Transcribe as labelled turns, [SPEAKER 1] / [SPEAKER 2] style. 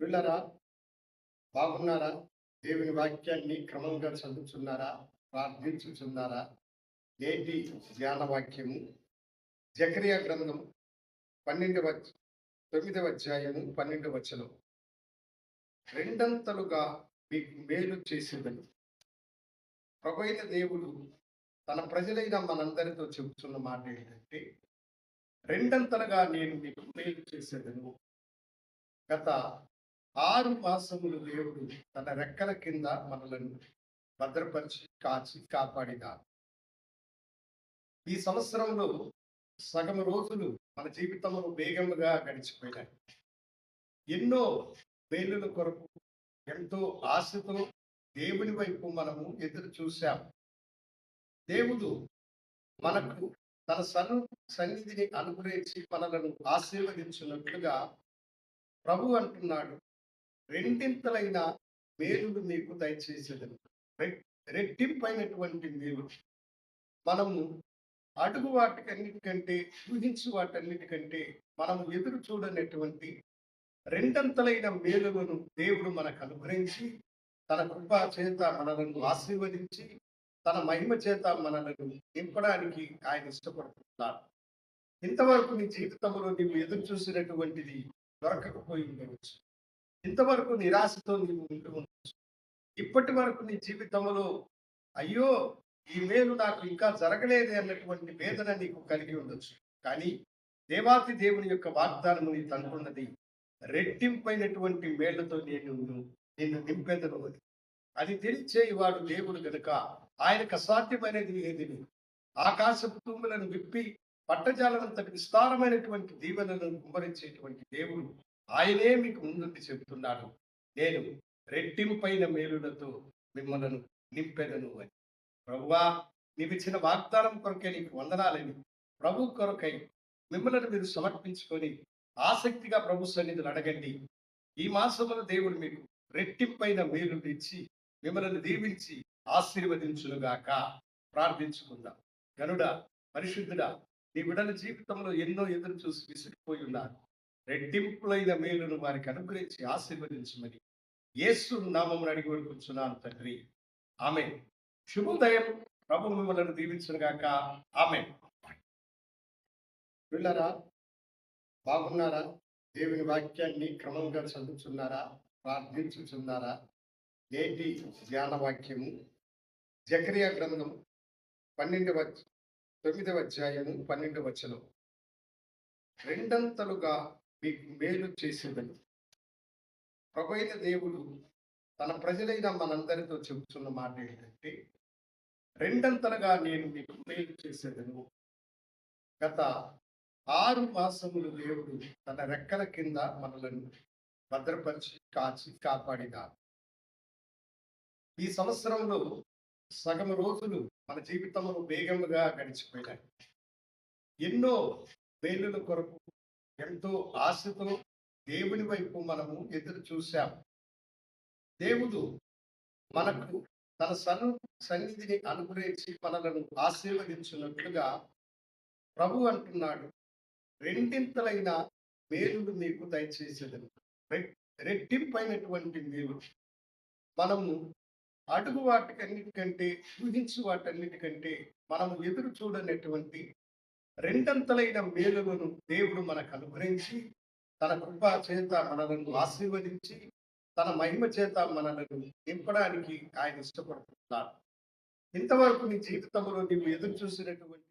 [SPEAKER 1] పిల్లరా, బాగున్నారా? దేవుని వాక్యాన్ని క్రమంగా చదువుతున్నారా? ప్రార్థించుచున్నారా? నేటి ధ్యాన వాక్యము జకరియా గ్రంథం 12వ 9వ అధ్యాయము 12వ వచనం. రెండంతలుగా మీకు మేలు చేసేదను. ప్రభువైన దేవుడు తన ప్రజలైన మనందరితో చెబుతున్న మాట ఏంటంటే, రెండంతలుగా నేను మీకు మేలు చేసేదను. గత 6 మాసములు దేవుడు తన రెక్కల కింద మనలను భద్రపరిచి, కాచి, కాపాడినారు. ఈ సంవత్సరంలో సగం రోజులు మన జీవితంలో వేగముగా గడిచిపోయినాయి. ఎన్నో మేలుల కొరకు ఎంతో ఆశతో దేవుని వైపు మనము ఎదురు చూశాం. దేవుడు మనకు తన సన్నిధిని అనుగ్రహించి మనలను ఆశీర్వదించినట్లుగా ప్రభు అంటున్నాడు, రెండింతలైన మేలులు మీకు దయచేసేదను. రెట్టింపైనటువంటి మేలు. మనము అడుగు వాటికన్నిటికంటే, ఊహించు వాటన్నిటికంటే మనము ఎదురు చూడనటువంటి రెండంతలైన మేలులను దేవుడు మనకు అనుగ్రహించి, తన కృప చేత మనలను ఆశీర్వదించి, తన మహిమ చేత మనలను నింపడానికి ఆయన ఇష్టపడుతున్నాడు. ఇంతవరకు నీ జీవితంలో నీవు ఎదురు చూసినటువంటిది దొరకకపోయి ఉండవచ్చు. ఇంతవరకు నిరాశతో నీవు ఉంటూ ఉండవచ్చు. ఇప్పటి వరకు నీ జీవితంలో అయ్యో, ఈ మేలు నాకు ఇంకా జరగలేదే అన్నటువంటి వేదన నీకు కలిగి ఉండొచ్చు. కానీ దేవాతి దేవుని యొక్క వాగ్దానము నీకు అనుకున్నది, రెట్టింపైనటువంటి మేళ్లతో నిన్ను నింపెదను అని. అది తెలియచేవాడు దేవుడు గనుక ఆయనకు అసాధ్యమైనది ఏది లేదు. ఆకాశపు తూములను విప్పి పట్టజాలనంతటి విస్తారమైనటువంటి దీవెనలను కుమ్మరించేటువంటి దేవుడు ఆయనే మీకు ముందుండి చెబుతున్నాడు, నేను రెట్టింపైన మేలులతో మిమ్మలను నింపెదను అని. ప్రభువా, నీవిచ్చిన వాగ్దానం కొరకే నీకు వందనాలని ప్రభు కొరకై మిమ్మల్ని మీరు సమర్పించుకొని ఆసక్తిగా ప్రభు సన్నిధిని అడగండి. ఈ మాసములో దేవుడు మీకు రెట్టింపైన మేలు ఇచ్చి మిమ్మల్ని దీవించి ఆశీర్వదించునుగాక. ప్రార్థించుకుందాం. గనుడా, పరిశుద్ధుడా, నీ బిడ్డల జీవితంలో ఎన్నో ఎదురు చూసి విసిగిపోయి ఉన్నారు. రెట్టింపులైన మేలును వారికి అనుగ్రహించి ఆశీర్వదించమని యేసు నామమున అడిగి వేడుకొంచున్నాను తండ్రి. ఆమేన్. శుభోదయం. ప్రభు మిమ్మల్ని దీవించునుగాక. ఆమేన్. పిల్లరా, బాగున్నారా? దేవుని వాక్యాన్ని క్రమంగా చదువుతున్నారా? ప్రార్థించుచున్నారా? నేటి ధ్యాన వాక్యము జకరియా గ్రంథం 9వ అధ్యాయము 12వ వచనం. రెండంతలుగా మీకు మేలు చేసేదను. ప్రభువైన దేవుడు తన ప్రజలైన మనందరితో చెబుతున్న మాట ఏంటంటే, రెండంతలుగా నేను మీకు మేలు చేసేదను. గత 6 మాసములు దేవుడు తన రెక్కల కింద మనలను భద్రపరిచి, కాచి, కాపాడినారు. ఈ సంవత్సరంలో సగం రోజులు మన జీవితంలో వేగముగా గడిచిపోయినాయి. ఎన్నో మేలుల కొరకు ఎంతో ఆశతో దేవుని వైపు మనము ఎదురు చూశాం. దేవుడు మనకు తన సన్నిధిని అనుగ్రహించి మనలను ఆశీర్వదించినట్లుగా ప్రభు అంటున్నాడు, రెండింతలైన మేలులు మీకు దయచేసేదను. రెట్టింపైనటువంటి మేలు. మనము అడుగు వాటికన్నిటికంటే, ఊహించు వాటన్నిటికంటే మనము ఎదురు చూడనటువంటి రెండంతలైన మేలులను దేవుడు మనకు అనుగ్రహించి, తన కృప చేత మనలను ఆశీర్వదించి, తన మహిమ చేత మనలను నింపడానికి ఆయన ఇష్టపడుతున్నాడు. ఇంతవరకు నీ జీవితంలో నీవు ఎదురు చూసినటువంటి